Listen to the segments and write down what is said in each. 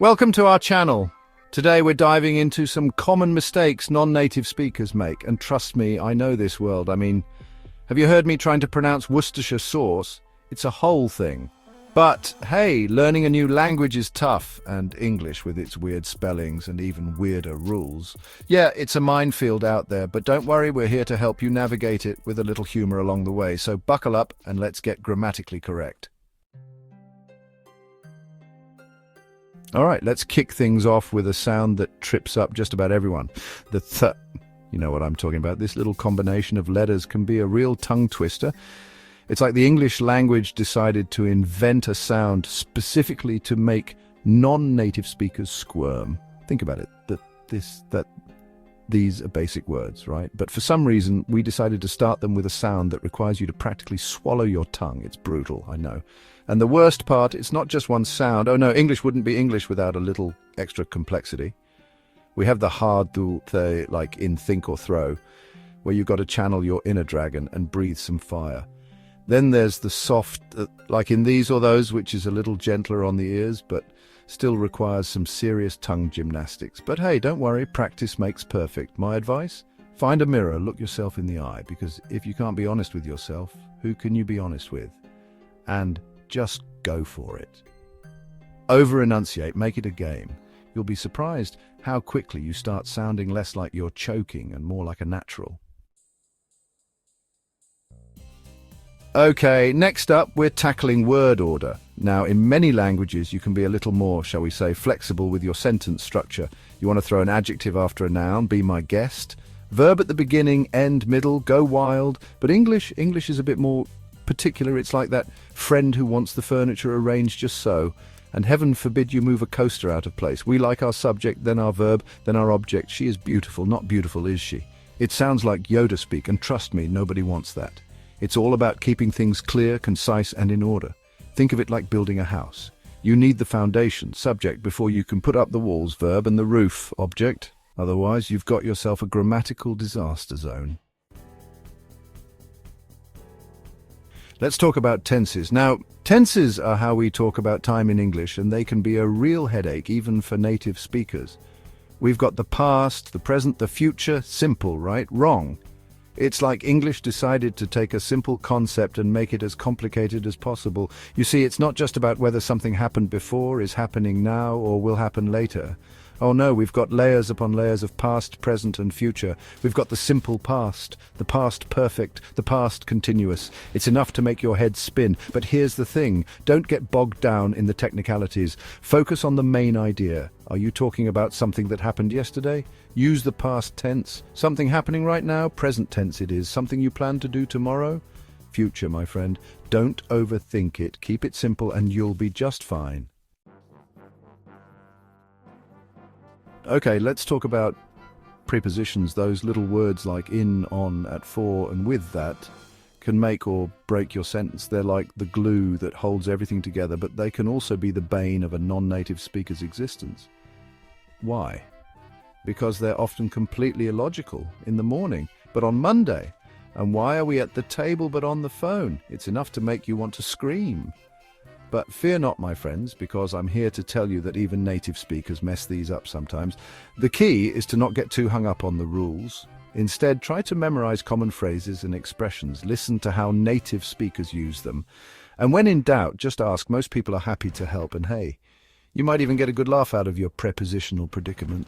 Welcome to our channel. Today we're diving into some common mistakes non-native speakers make. And trust me, I know this world. Have you heard me trying to pronounce Worcestershire sauce? It's a whole thing. But hey, learning a new language is tough, and English with its weird spellings and even weirder rules. Yeah, it's a minefield out there, but don't worry, we're here to help you navigate it with a little humor along the way. So buckle up and let's get grammatically correct. All right, let's kick things off with a sound that trips up just about everyone. The th. You know what I'm talking about. This little combination of letters can be a real tongue twister. It's like the English language decided to invent a sound specifically to make non-native speakers squirm. Think about it, these are basic words, right? But for some reason, we decided to start them with a sound that requires you to practically swallow your tongue. It's brutal, I know. And the worst part, it's not just one sound. Oh no, English wouldn't be English without a little extra complexity. We have the hard the, like in think or throw, where you've got to channel your inner dragon and breathe some fire. Then there's the soft, like in these or those, which is a little gentler on the ears, but still requires some serious tongue gymnastics. But hey, don't worry, practice makes perfect. My advice? Find a mirror, look yourself in the eye, because if you can't be honest with yourself, who can you be honest with? And just go for it. Over-enunciate, make it a game. You'll be surprised how quickly you start sounding less like you're choking and more like a natural. Okay, next up, we're tackling word order. Now, in many languages, you can be a little more, shall we say, flexible with your sentence structure. You want to throw an adjective after a noun, be my guest. Verb at the beginning, end, middle, go wild. But English is a bit more particular. It's like that friend who wants the furniture arranged just so. And heaven forbid you move a coaster out of place. We like our subject, then our verb, then our object. She is beautiful, not beautiful, is she? It sounds like Yoda speak, and trust me, nobody wants that. It's all about keeping things clear, concise, and in order. Think of it like building a house. You need the foundation, subject, before you can put up the walls, verb, and the roof, object. Otherwise, you've got yourself a grammatical disaster zone. Let's talk about tenses. Now, tenses are how we talk about time in English, and they can be a real headache, even for native speakers. We've got the past, the present, the future. Simple, right? Wrong. It's like English decided to take a simple concept and make it as complicated as possible. You see, it's not just about whether something happened before, is happening now, or will happen later. Oh no, we've got layers upon layers of past, present, and future. We've got the simple past, the past perfect, the past continuous. It's enough to make your head spin. But here's the thing, don't get bogged down in the technicalities. Focus on the main idea. Are you talking about something that happened yesterday? Use the past tense. Something happening right now? Present tense it is. Something you plan to do tomorrow? Future, my friend. Don't overthink it. Keep it simple and you'll be just fine. Okay, let's talk about prepositions. Those little words like in, on, at, for, and with that can make or break your sentence. They're like the glue that holds everything together, but they can also be the bane of a non-native speaker's existence. Why? Because they're often completely illogical in the morning, but on Monday. And why are we at the table but on the phone? It's enough to make you want to scream. But fear not, my friends, because I'm here to tell you that even native speakers mess these up sometimes. The key is to not get too hung up on the rules. Instead, try to memorize common phrases and expressions. Listen to how native speakers use them. And when in doubt, just ask. Most people are happy to help. And hey, you might even get a good laugh out of your prepositional predicament.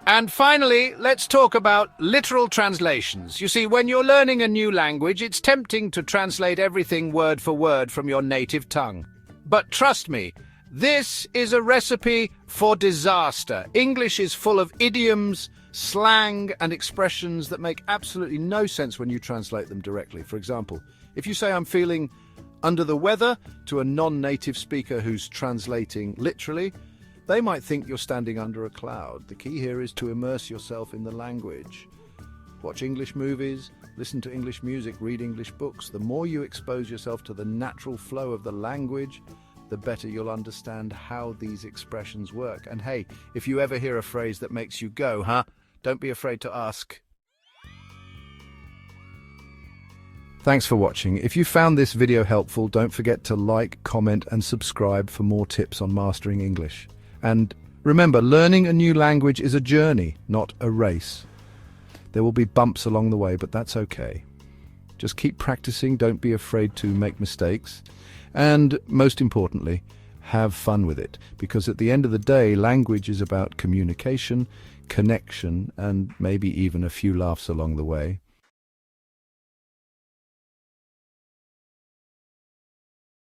And finally, let's talk about literal translations. You see, when you're learning a new language, it's tempting to translate everything word for word from your native tongue. But trust me, this is a recipe for disaster. English is full of idioms, slang, and expressions that make absolutely no sense when you translate them directly. For example, if you say I'm feeling under the weather to a non-native speaker who's translating literally, they might think you're standing under a cloud. The key here is to immerse yourself in the language. Watch English movies, listen to English music, read English books. The more you expose yourself to the natural flow of the language, the better you'll understand how these expressions work. And hey, if you ever hear a phrase that makes you go, huh? Don't be afraid to ask. Thanks for watching. If you found this video helpful, don't forget to like, comment, and subscribe for more tips on mastering English. And remember, learning a new language is a journey, not a race. There will be bumps along the way, but that's okay. Just keep practicing, don't be afraid to make mistakes, and most importantly, have fun with it, because at the end of the day, language is about communication, connection, and maybe even a few laughs along the way.